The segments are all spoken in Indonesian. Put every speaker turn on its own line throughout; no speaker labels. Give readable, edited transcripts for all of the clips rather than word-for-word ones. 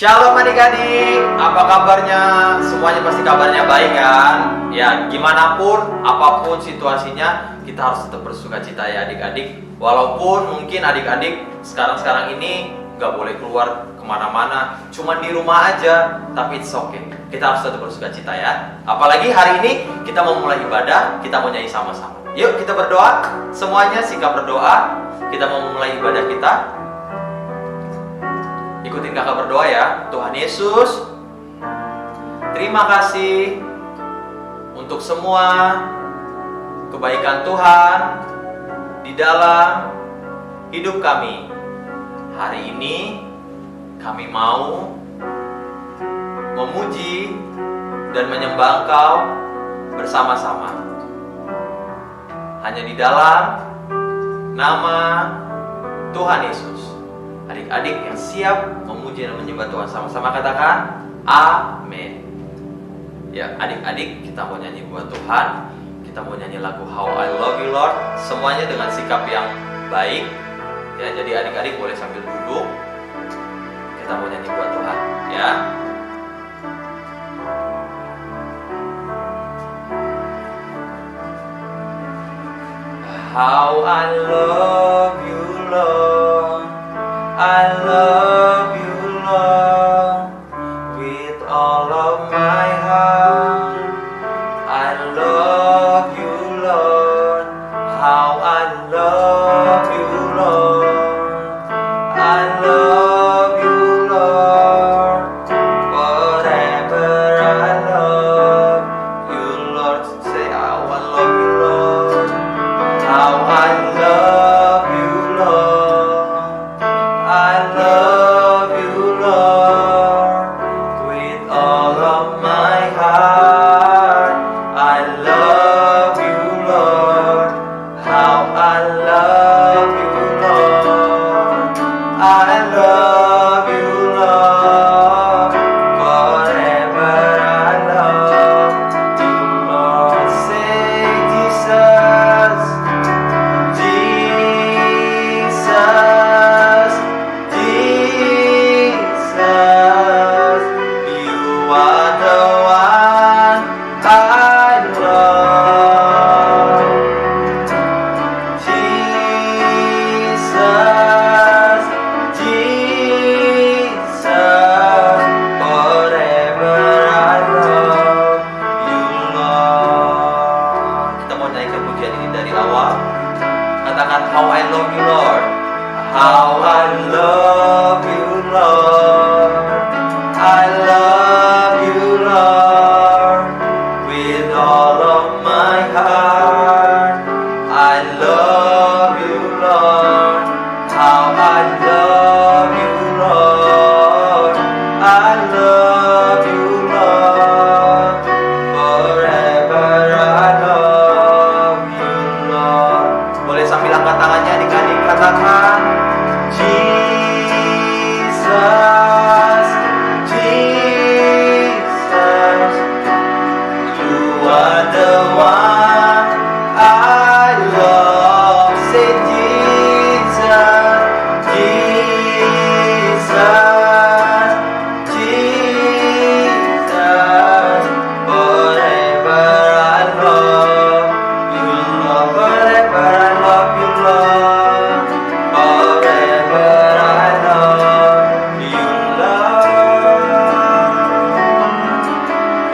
Shalom adik-adik, apa kabarnya? Semuanya pasti kabarnya baik kan? Ya, gimana pun, apapun situasinya, kita harus tetap bersuka cita ya adik-adik. Walaupun mungkin adik-adik sekarang ini gak boleh keluar kemana-mana, cuma di rumah aja, tapi it's okay. Kita harus tetap bersuka cita ya. Apalagi hari ini kita mau mulai ibadah, kita mau nyanyi sama-sama. Yuk kita berdoa, semuanya sikap berdoa. Kita mau mulai ibadah kita. Ikutin kakak berdoa ya. Tuhan Yesus, terima kasih untuk semua kebaikan Tuhan di dalam hidup kami. Hari ini kami mau memuji dan menyembah Engkau bersama-sama. Hanya di dalam nama Tuhan Yesus. Adik-adik yang siap memuji dan menyembah Tuhan sama-sama katakan amin. Ya adik-adik, kita mau nyanyi buat Tuhan. Kita mau nyanyi lagu How I Love You Lord. Semuanya dengan sikap yang baik. Ya, jadi adik-adik boleh sambil duduk. Kita mau nyanyi buat Tuhan ya. How I love you Lord, I love you Lord, with all of my heart. I love you Lord, how I love you Lord, I love you Lord, forever I love you Lord. Say how I love you Lord, how I love you Lord, I love you Lord, with all of my heart. I love you Lord, how I love you Lord, I love you Lord, forever I love you Lord. Say Jesus, Jesus, Jesus, you are the one I love. Jesus, Jesus, forever I love you Lord. Kita mau naikkan pujian ini dari awal. Katakan how I love you Lord, how I love you Lord, I love you Lord, with all of my heart. I love you Lord, how I love you Lord, I love you Lord, forever I love you Lord. Boleh sambil angkat tangannya adik-adik, katakan Jesus, Jesus, you are the one I love. Say Jesus, Jesus, Jesus, forever I love you Lord, forever I love you Lord, forever I love you Lord,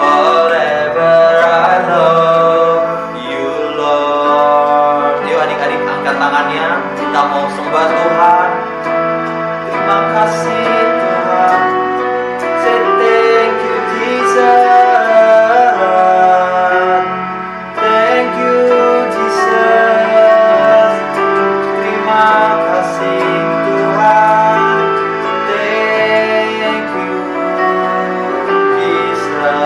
forever I love you Lord. Yuk adik-adik angkat tangannya, kita mau sembah Tuhan. Terima kasih Tuhan. Say thank you Jesus. Thank you Jesus. Terima kasih Tuhan. Thank you Jesus.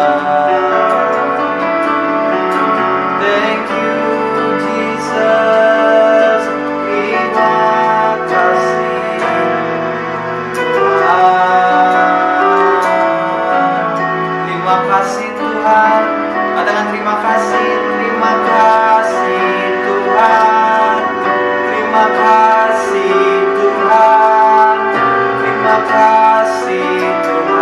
Thank you Jesus. Terima kasih Tuhan. Terima kasih Tuhan. Katakan terima kasih Tuhan. Terima kasih Tuhan. Terima kasih Tuhan.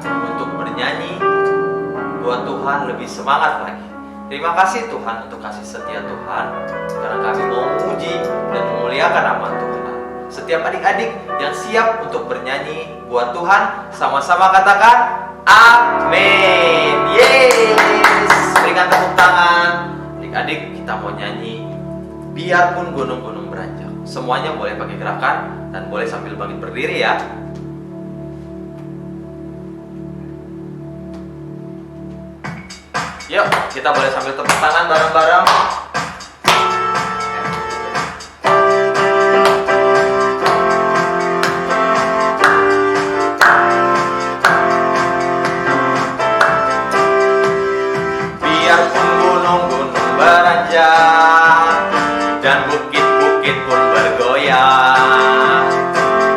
untuk bernyanyi buat Tuhan lebih semangat lagi. Terima kasih Tuhan untuk kasih setia Tuhan, karena kami mau memuji dan memuliakan nama Tuhan. Setiap adik-adik yang siap untuk bernyanyi buat Tuhan, sama-sama katakan amin. Yes, berikan tepuk tangan. Adik-adik, kita mau nyanyi biarpun gunung-gunung beranjak. Semuanya boleh pakai gerakan dan boleh sambil bangkit berdiri ya. Yuk, kita boleh sambil tepuk tangan bareng-bareng. Biarpun gunung-gunung beranjak dan bukit-bukit pun bergoyang,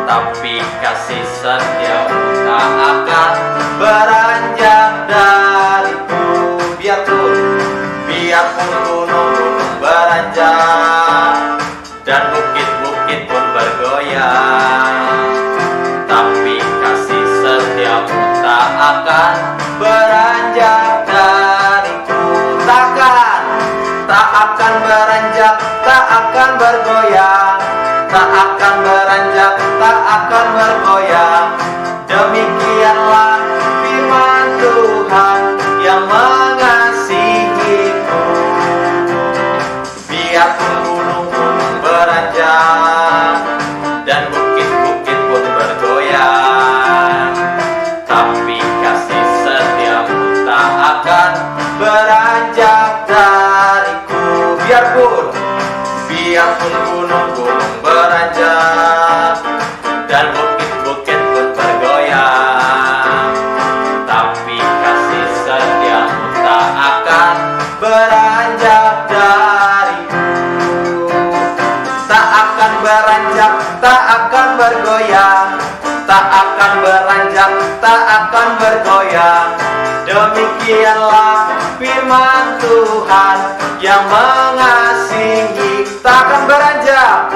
tapi kasih setiamu tak akan beranjak dariku. Biarpun gunung-gunung beranjak dan bukit-bukit pun bergoyang, tapi kasih setiamu tak akan beranjak dariku. Tak akan beranjak, tak akan bergoyang, tak akan beranjak, tak akan bergoyang. Demikianlah firman Tuhan yang mengasihiku. Biarpun gunung-gunung beranjak dan bukit-bukit pun bergoyang, tapi kasih setiamu tak akan beranjak dariku. Biarpun gunung-gunung beranjak dan bukit-bukit pun bergoyang, tapi kasih setiamu tak akan beranjak dariku. Tak akan beranjak, tak akan bergoyang, tak akan beranjak, tak akan bergoyang. Demikianlah firman Tuhan yang mengasihi. Tak akan beranjak,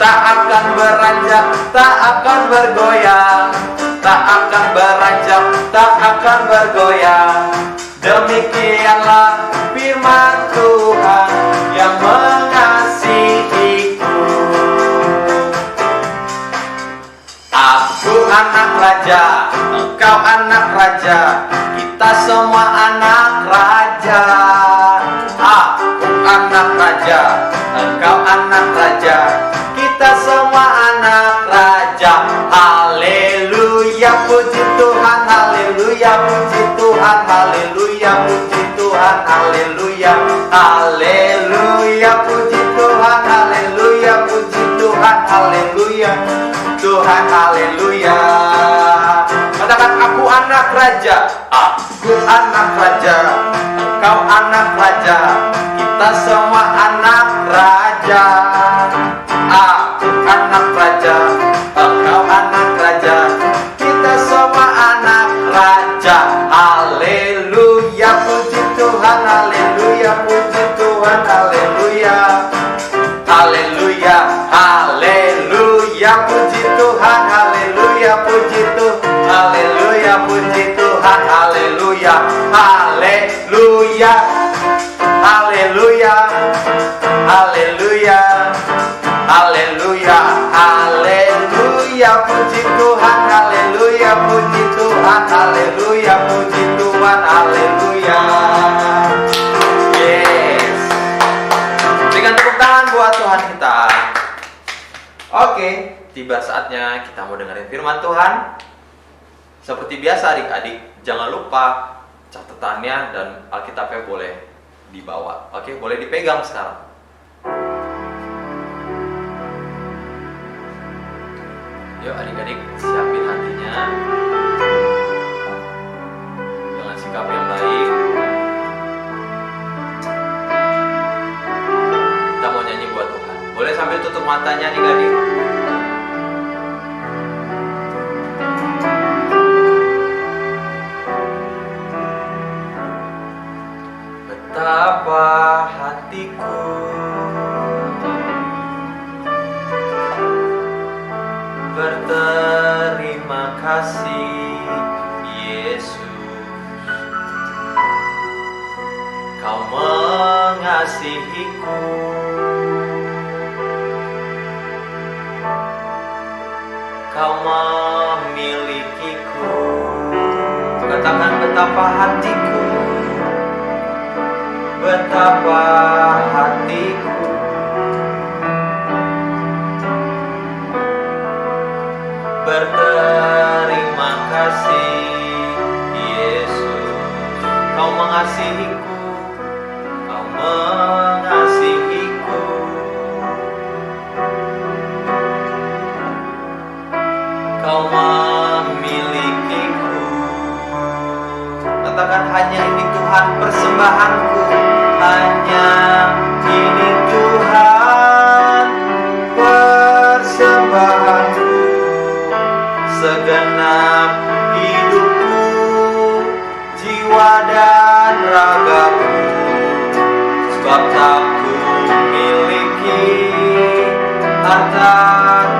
tak akan beranjak, tak akan bergoyang, tak akan beranjak, tak akan bergoyang. Demikianlah firman Tuhan yang mengasihiku. Aku anak raja, engkau anak raja, kita semua anak raja. Aku anak raja, engkau anak raja, kita semua anak raja. Haleluya, puji Tuhan, haleluya, puji Tuhan, haleluya, puji Tuhan, haleluya, haleluya, puji Tuhan, haleluya, puji Tuhan, haleluya, Tuhan, haleluya. Katakan, aku anak raja, aku anak raja, engkau anak raja, kita semua anak raja. Aku anak raja, engkau anak raja, kita semua anak raja. Haleluya, puji Tuhan, haleluya, puji Tuhan, haleluya, haleluya, haleluya, puji Tuhan, haleluya, puji Tuhan, haleluya, puji Tuhan, haleluya, haleluya, haleluya, haleluya, haleluya, haleluya, puji Tuhan, haleluya, puji Tuhan, haleluya, puji Tuhan, haleluya. Yes. Berikan tepuk tangan buat Tuhan kita. Oke, tiba saatnya kita mau dengerin firman Tuhan. Seperti biasa adik-adik, jangan lupa catatannya dan Alkitabnya boleh dibawa. Oke, boleh dipegang sekarang. Yuk adik-adik, siapin hatinya dengan sikap yang baik. Kita mau nyanyi buat Tuhan. Boleh sambil tutup matanya adik-adik. Betapa hatiku berterima kasih, mengasihiku. Kau memilikiku. Katakan betapa hatiku, betapa hatiku berterima kasih. Yesus, kau mengasihiku, kau mengasihiku. Kau memilikiku. Katakan hanya ini Tuhan persembahanku, hanya ini Tuhan persembahanku, segenap hidupku, jiwa dan ragaku, sebab tak ku miliki harta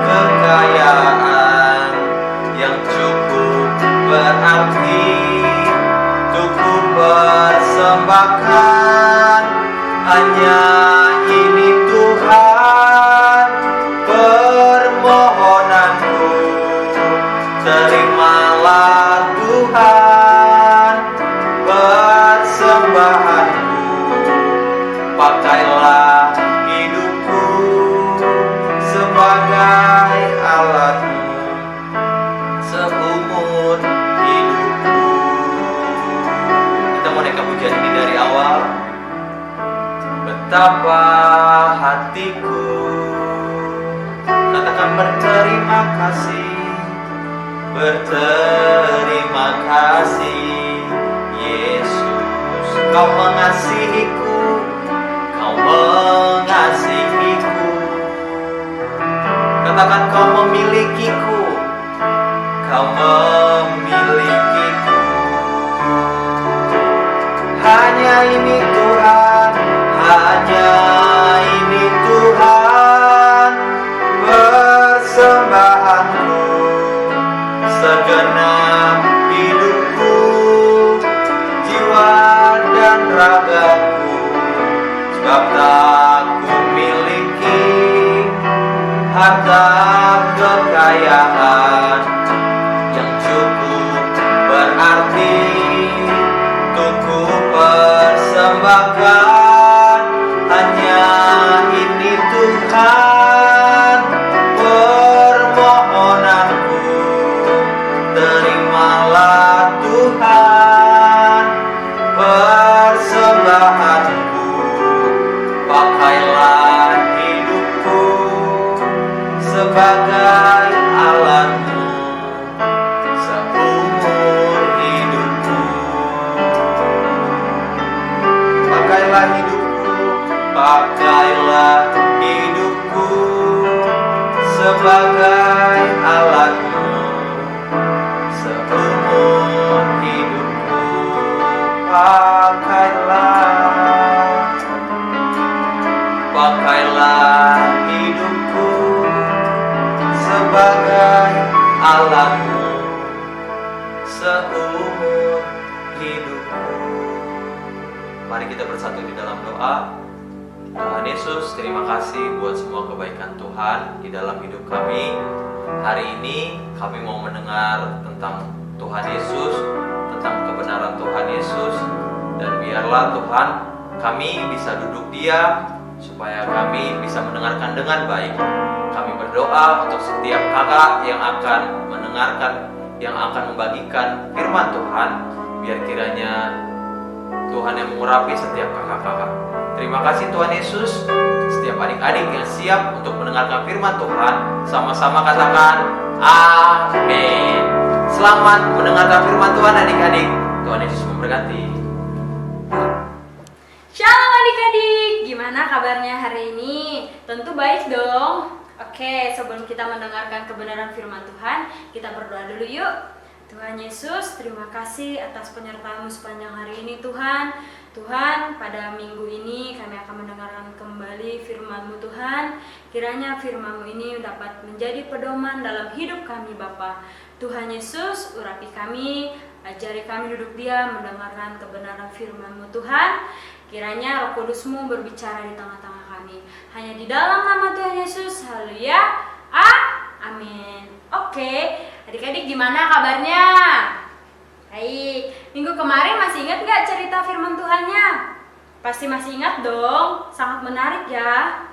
kekayaan yang cukup berarti untuk ku persembahkan. Hanya ini Tuhan permohonanku, terimalah Tuhan persembahanku. Pakailah hidupku sebagai alatmu seumur hidupku. Kita mau naik pujian ini dari awal. Betapa hatiku, katakan berterima kasih, berterima kasih. Yesus, kau mengasihiku, kau mengasihiku. Katakan kau memilikiku, kau memilikiku. Hanya ini Tuhan, hanya ini Tuhan persembahanku, segenap hidupku, jiwa dan ragaku, sebab tak ku miliki harta kekayaan yang cukup berarti untuk ku persembahkan. Hanya ini Tuhan permohonanku, terimalah Tuhan persembahanku. Pakailah hidupku sebagai alatmu seumur hidupku. Pakailah hidupku, pakailah hidupku sebagai alatmu seumur hidupku. Pakailah hidupku sebagai alatmu seumur hidupku. Mari kita bersatu di dalam doa. Tuhan Yesus, terima kasih buat semua kebaikan Tuhan di dalam hidup kami. Hari ini kami mau mendengar tentang Tuhan Yesus, tentang kebenaran Tuhan Yesus. Dan biarlah Tuhan kami bisa duduk diam supaya kami bisa mendengarkan dengan baik. Kami berdoa untuk setiap kakak yang akan mendengarkan, yang akan membagikan firman Tuhan. Biar kiranya Tuhan yang mengurapi setiap kakak-kakak. Terima kasih Tuhan Yesus. Setiap adik-adik yang siap untuk mendengarkan firman Tuhan, sama-sama katakan amin. Selamat mendengarkan firman Tuhan adik-adik. Tuhan Yesus memberkati.
Shalom adik-adik, gimana kabarnya hari ini? Tentu baik dong. Oke, sebelum kita mendengarkan kebenaran firman Tuhan, kita berdoa dulu yuk. Tuhan Yesus, terima kasih atas penyertaan-Mu sepanjang hari ini Tuhan. Tuhan, pada minggu ini kami akan mendengarkan kembali firman-Mu Tuhan. Kiranya firman-Mu ini dapat menjadi pedoman dalam hidup kami Bapa. Tuhan Yesus, urapi kami, ajari kami duduk diam mendengarkan kebenaran firman-Mu Tuhan. Kiranya Roh Kudus-Mu berbicara di tengah-tengah kami. Hanya di dalam nama Tuhan Yesus. Haleluya. Amin. Oke, adik-adik gimana kabarnya? Baik, minggu kemarin masih ingat nggak cerita firman Tuhannya? Pasti masih ingat dong, sangat menarik ya.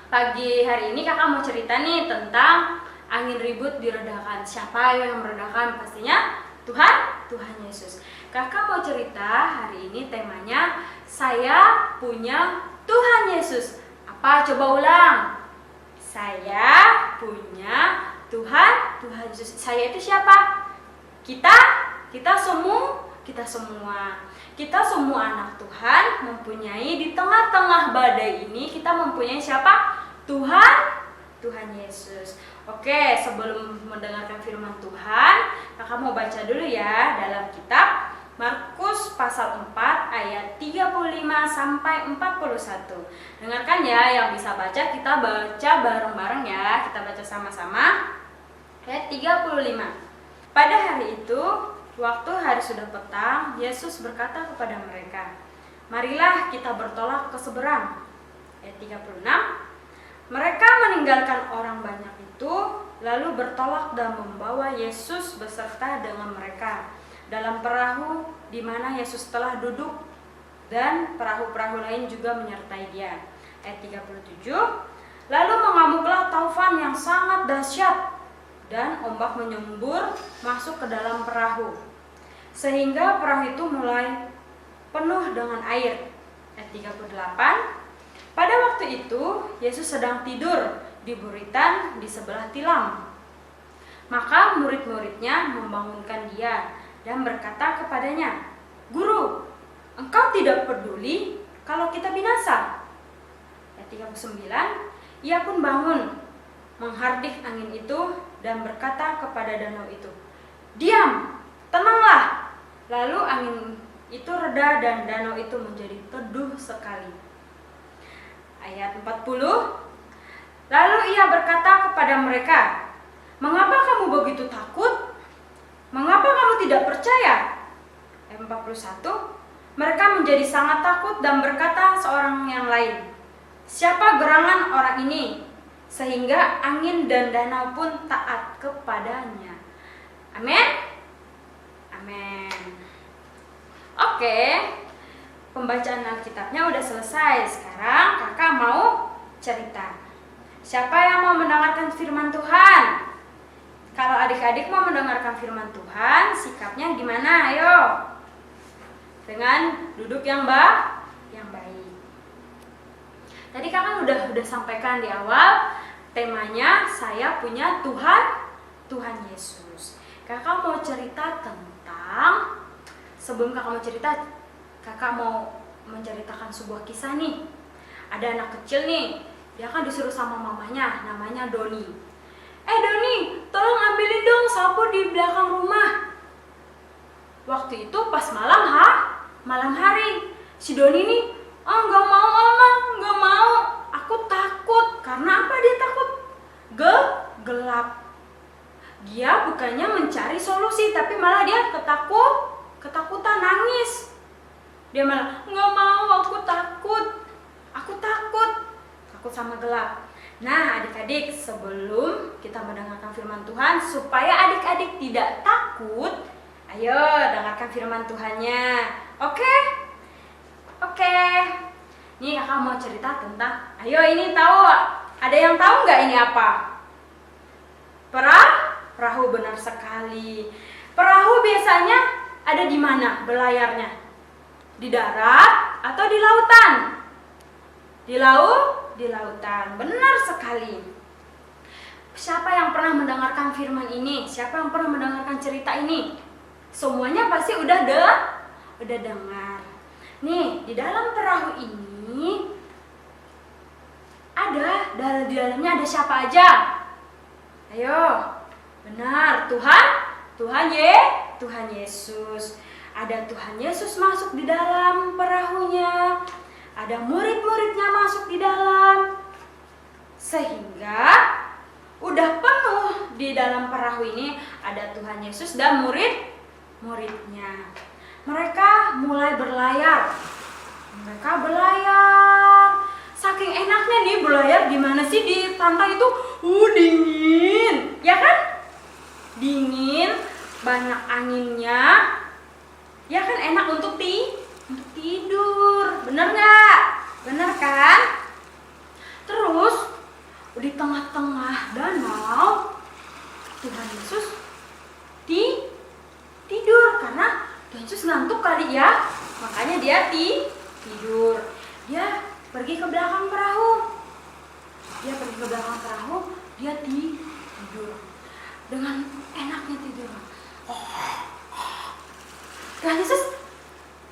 Pagi hari ini kakak mau cerita nih tentang angin ribut diredakan. Siapa yang meredakan? Pastinya Tuhan Yesus. Kakak mau cerita hari ini temanya saya punya Tuhan Yesus. Apa? Coba ulang. Saya punya Tuhan Yesus. Saya itu siapa? Kita semua anak Tuhan mempunyai di tengah-tengah badai ini kita mempunyai siapa? Tuhan Yesus. Oke, sebelum mendengarkan firman Tuhan, kakak mau baca dulu ya dalam kitab Markus pasal 4 ayat 35 sampai 41. Dengarkan ya, yang bisa baca kita baca bareng-bareng ya. Kita baca sama-sama. Ayat 35. Pada hari itu, waktu hari sudah petang, Yesus berkata kepada mereka, "Marilah kita bertolak ke seberang." Ayat 36. Mereka meninggalkan orang banyak itu, lalu bertolak dan membawa Yesus beserta dengan mereka dalam perahu di mana Yesus telah duduk, dan perahu-perahu lain juga menyertai dia. Ayat 37. Lalu mengamuklah taufan yang sangat dahsyat, dan ombak menyembur masuk ke dalam perahu, sehingga perahu itu mulai penuh dengan air. Ayat 38. Pada waktu itu Yesus sedang tidur di buritan di sebelah tilam. Maka murid-muridnya membangunkan dia dan berkata kepadanya, "Guru, engkau tidak peduli kalau kita binasa?" Ayat 39. Ia pun bangun, menghardik angin itu dan berkata kepada danau itu, "Diam, tenanglah." Lalu angin itu reda dan danau itu menjadi teduh sekali. Ayat 40. Lalu ia berkata kepada mereka, "Mengapa kamu begitu takut? Mengapa kamu tidak percaya?" Ayat 41. Mereka menjadi sangat takut dan berkata seorang yang lain, "Siapa gerangan orang ini, sehingga angin dan danau pun taat kepadanya?" Amin. Amin. Oke, pembacaan Alkitabnya udah selesai. Sekarang kakak mau cerita. Siapa yang mau mendengarkan firman Tuhan? Kalau adik-adik mau mendengarkan firman Tuhan, sikapnya gimana? Ayo. Dengan duduk yang baik. Tadi kakak udah sampaikan di awal, temanya saya punya Tuhan Yesus. Kakak mau cerita tentang, sebelum kakak mau cerita, kakak mau menceritakan sebuah kisah nih. Ada anak kecil nih, dia kan disuruh sama mamanya, namanya Doni. Doni, tolong ambilin dong sapu di belakang rumah." Waktu itu pas malam hari. Si Doni nih, "Nggak mau mama, nggak mau. Aku takut." Karena apa dia takut? Gelap. Dia bukannya mencari solusi, tapi malah dia ketakutan, nangis. Dia malah, "Nggak mau, aku takut sama gelap." Nah, adik-adik, sebelum kita mendengarkan firman Tuhan, supaya adik-adik tidak takut, ayo dengarkan firman Tuhannya. Oke? Nih kakak mau cerita tentang, ayo ini tahu, ada yang tahu nggak ini apa? Perahu, benar sekali. Perahu biasanya ada di mana belayarnya? Di darat atau di lautan? Di lautan. Benar sekali. Siapa yang pernah mendengarkan firman ini? Siapa yang pernah mendengarkan cerita ini? Semuanya pasti udah dengar. Nih, di dalam perahu ini di dalamnya ada siapa aja? Ayo. Benar, Tuhan Yesus. Ada Tuhan Yesus masuk di dalam perahunya. Ada murid-muridnya masuk di dalam. Sehingga udah penuh di dalam perahu ini, ada Tuhan Yesus dan murid-muridnya. Mereka mulai berlayar. Mereka berlayar. Saking enaknya nih berlayar, gimana sih di pantai itu? Dingin, ya kan? Dingin, banyak anginnya. Ya kan, enak untuk tidur. Bener nggak? Bener kan? Terus di tengah-tengah danau Tuhan Yesus tidur karena Tuhan Yesus ngantuk kali ya, makanya dia tidur. Dia pergi ke belakang perahu. Dia tidur dengan enaknya tidur. Tuhan Yesus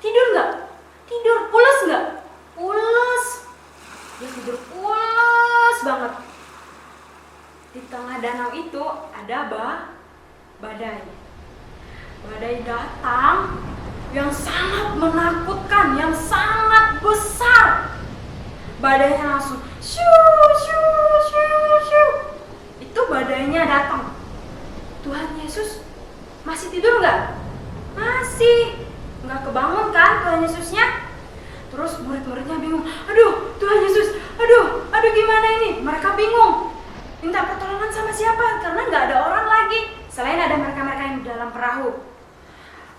tidur nggak? Tidur pules nggak? Pules. Dia tidur pules banget. Di tengah danau itu ada badai. Badai datang yang sangat menakutkan, yang sangat besar. Badainya langsung shoo shoo shoo shoo. Itu badainya datang. Tuhan Yesus masih tidur nggak? Masih. Nggak kebangun kan Tuhan Yesusnya? Terus murid-muridnya bingung. Aduh, Tuhan Yesus, aduh gimana ini? Mereka bingung. Minta pertolongan sama siapa? Karena nggak ada orang lagi selain ada mereka-mereka yang di dalam perahu.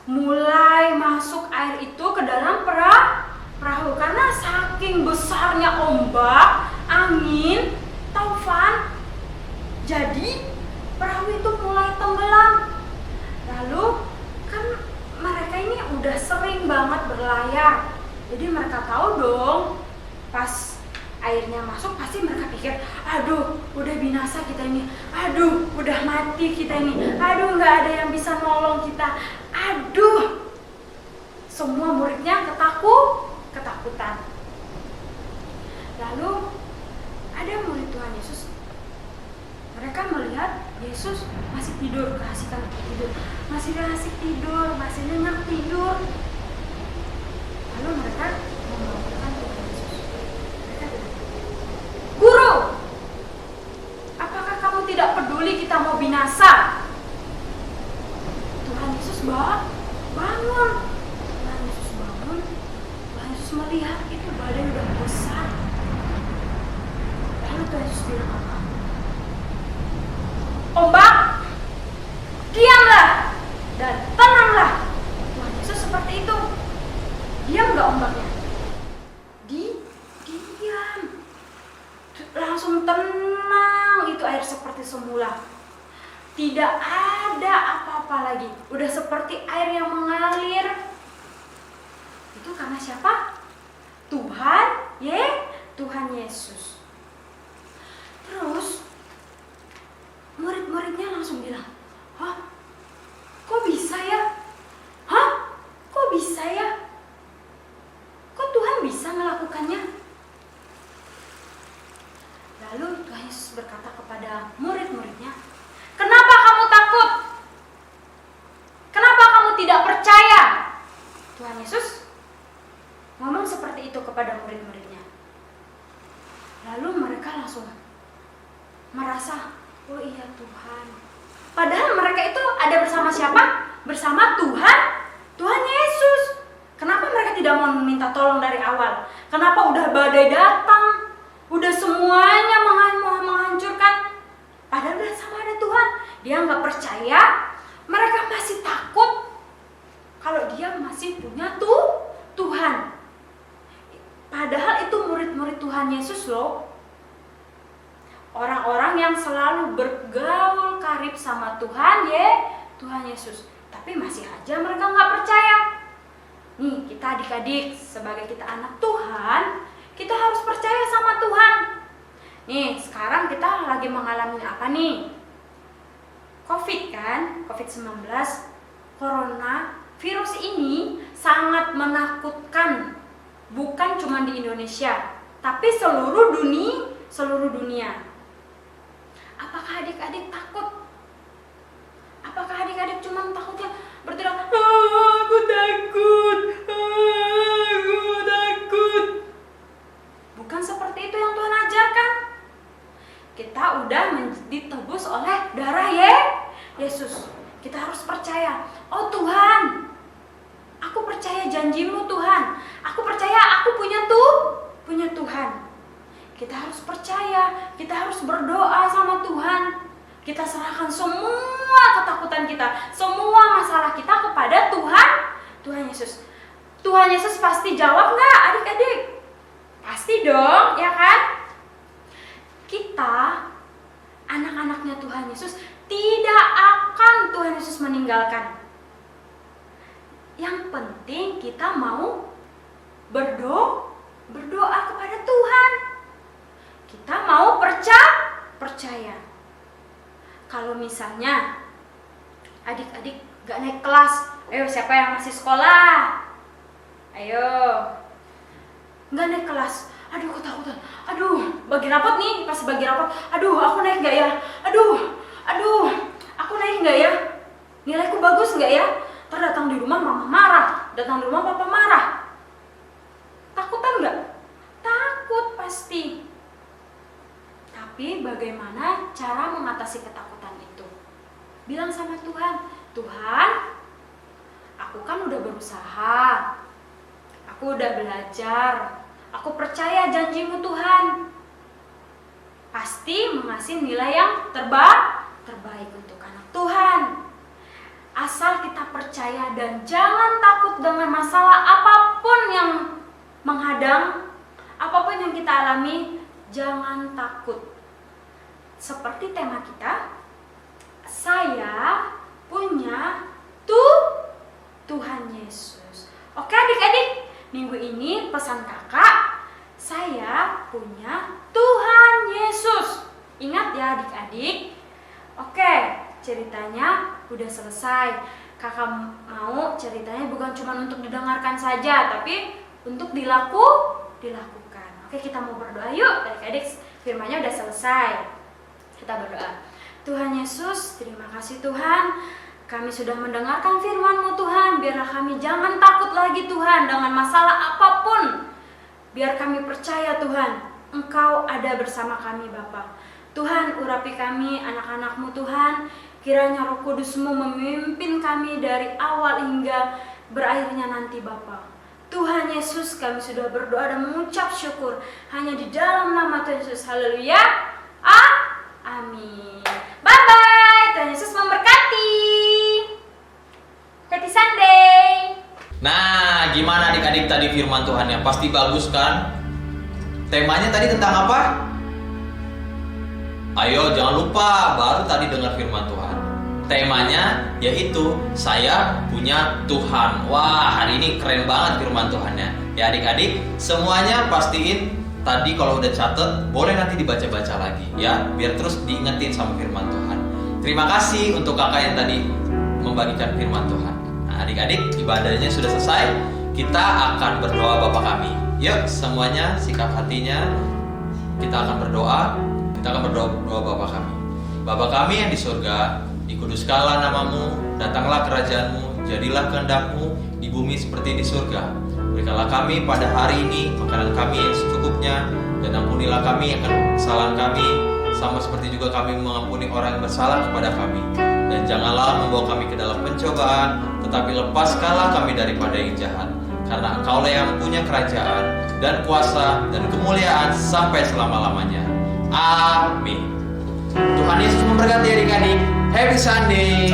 Mulai masuk air itu ke dalam perahu karena saking besarnya ombak, angin, taufan. Jadi perahu itu mulai tenggelam. Lalu kan mereka ini udah sering banget berlayar. Jadi mereka tahu dong, pas airnya masuk pasti mereka pikir, aduh udah binasa kita ini, aduh udah mati kita ini, aduh nggak ada yang bisa nolong kita, aduh. Semua muridnya ketakutan. Lalu ada murid Tuhan Yesus, mereka melihat Yesus masih tidur, keasikan tidur, masih asik tidur, masih nyenyak tidur. Lalu mereka membangunkan Tuhan Yesus. Mereka bilang, Guru, apakah kamu tidak peduli kita mau binasa? Tuhan Yesus bangun. Tuhan Yesus melihat itu badai udah besar. Lalu Tuhan Yesus bilang apa? Ombak, diamlah dan tenanglah. Tuhan Yesus seperti itu. Diam nggak ombaknya? Diam. Langsung tenang, itu air seperti semula. Tidak ada apa-apa lagi. Udah seperti air yang mengalir. Itu karena siapa? Tuhan Yesus. Terus murid-muridnya langsung bilang, hah? Kok bisa ya? Kok bisa ya? Kok Tuhan bisa melakukannya? Lalu Tuhan Yesus berkata kepada murid-muridnya, kenapa kamu takut? Kenapa kamu tidak percaya? Tuhan Yesus ngomong seperti itu kepada murid-muridnya. Lalu mereka langsung merasa, oh iya Tuhan. Padahal mereka itu ada bersama siapa? Bersama Tuhan Yesus. Kenapa mereka tidak mau minta tolong dari awal? Kenapa udah badai datang, udah semuanya menghancurkan, padahal udah sama ada Tuhan. Dia nggak percaya, mereka masih takut kalau dia masih punya Tuhan. Padahal itu murid-murid Tuhan Yesus loh. Orang-orang yang selalu bergaul karib sama Tuhan Yesus. Tapi masih aja mereka nggak percaya. Nih, kita adik-adik, sebagai kita anak Tuhan, kita harus percaya sama Tuhan. Nih, sekarang kita lagi mengalami apa nih? COVID kan? COVID-19, Corona, virus ini sangat menakutkan. Bukan cuma di Indonesia, tapi seluruh dunia. Apakah adik-adik takut? Apakah adik-adik cuma takutnya berteriak, aku takut. Bukan seperti itu yang Tuhan ajarkan. Kita udah ditebus oleh darah Yesus. Kita harus percaya, oh Tuhan, aku percaya janjimu Tuhan. Aku percaya aku Tuhan. Kita harus percaya, kita harus berdoa sama Tuhan. Kita serahkan semua ketakutan kita, semua masalah kita kepada Tuhan, Tuhan Yesus. Tuhan Yesus pasti jawab nggak adik-adik? Pasti dong, ya kan? Kita, anak-anaknya Tuhan Yesus, tidak akan Tuhan Yesus meninggalkan. Yang penting kita mau berdoa kepada Tuhan. Kita mau percaya. Kalau misalnya adik-adik gak naik kelas, ayo siapa yang masih sekolah? Ayo, gak naik kelas. Aduh ketakutan. Aduh, bagi rapot nih, pas bagi rapot. Aduh, aku naik gak ya? Aduh, aku naik gak ya? Nilaiku bagus gak ya? Ntar datang di rumah mama marah, datang di rumah papa marah. Takutan gak? Takut pasti. Tapi bagaimana cara mengatasi ketakutan itu? Bilang sama Tuhan, Tuhan, aku kan udah berusaha, aku udah belajar, aku percaya janjimu Tuhan. Pasti mengasih nilai yang terbaik untuk anak Tuhan. Asal kita percaya dan jangan takut dengan masalah apapun yang menghadang, apapun yang kita alami, jangan takut. Seperti tema kita, saya punya Tuhan Yesus. Oke adik-adik, minggu ini pesan kakak, saya punya Tuhan Yesus. Ingat ya adik-adik. Oke, ceritanya udah selesai. Kakak mau ceritanya bukan cuma untuk didengarkan saja, tapi untuk dilakukan. Oke, kita mau berdoa yuk adik-adik. Firman-nya udah selesai. Kita berdoa. Tuhan Yesus, terima kasih Tuhan. Kami sudah mendengarkan firman-Mu Tuhan. Biarlah kami jangan takut lagi Tuhan dengan masalah apapun. Biar kami percaya Tuhan, Engkau ada bersama kami Bapa. Tuhan, urapi kami anak-anak-Mu Tuhan. Kiranya Roh Kudus-Mu memimpin kami dari awal hingga berakhirnya nanti Bapa. Tuhan Yesus, kami sudah berdoa dan mengucap syukur hanya di dalam nama Tuhan Yesus. Haleluya. Amin. Bye-bye. Tuhan Yesus memberkati. Happy Sunday.
Nah, gimana adik-adik tadi firman Tuhannya? Pasti bagus kan? Temanya tadi tentang apa? Ayo jangan lupa, baru tadi dengar firman Tuhan. Temanya yaitu saya punya Tuhan. Wah, hari ini keren banget firman Tuhannya. Ya adik-adik, semuanya pastiin tadi kalau udah catet, boleh nanti dibaca-baca lagi ya, biar terus diingetin sama firman Tuhan. Terima kasih untuk kakak yang tadi membagikan firman Tuhan. Nah adik-adik, ibadahnya sudah selesai. Kita akan berdoa Bapa kami. Yuk semuanya sikap hatinya. Kita akan berdoa. Kita akan berdoa Bapa kami. Bapa kami yang di surga, dikuduskanlah namamu, datanglah kerajaanmu, jadilah kehendak-Mu di bumi seperti di surga. Berikanlah kami pada hari ini makanan kami yang secukupnya, dan ampunilah kami akan kesalahan kami, sama seperti juga kami mengampuni orang yang bersalah kepada kami. Dan janganlah membawa kami ke dalam pencobaan, tetapi lepaskanlah kami daripada yang jahat. Karena Engkaulah yang punya kerajaan, dan kuasa, dan kemuliaan sampai selama-lamanya. Amin. Tuhan Yesus memberkati adik-adik. Happy Sunday.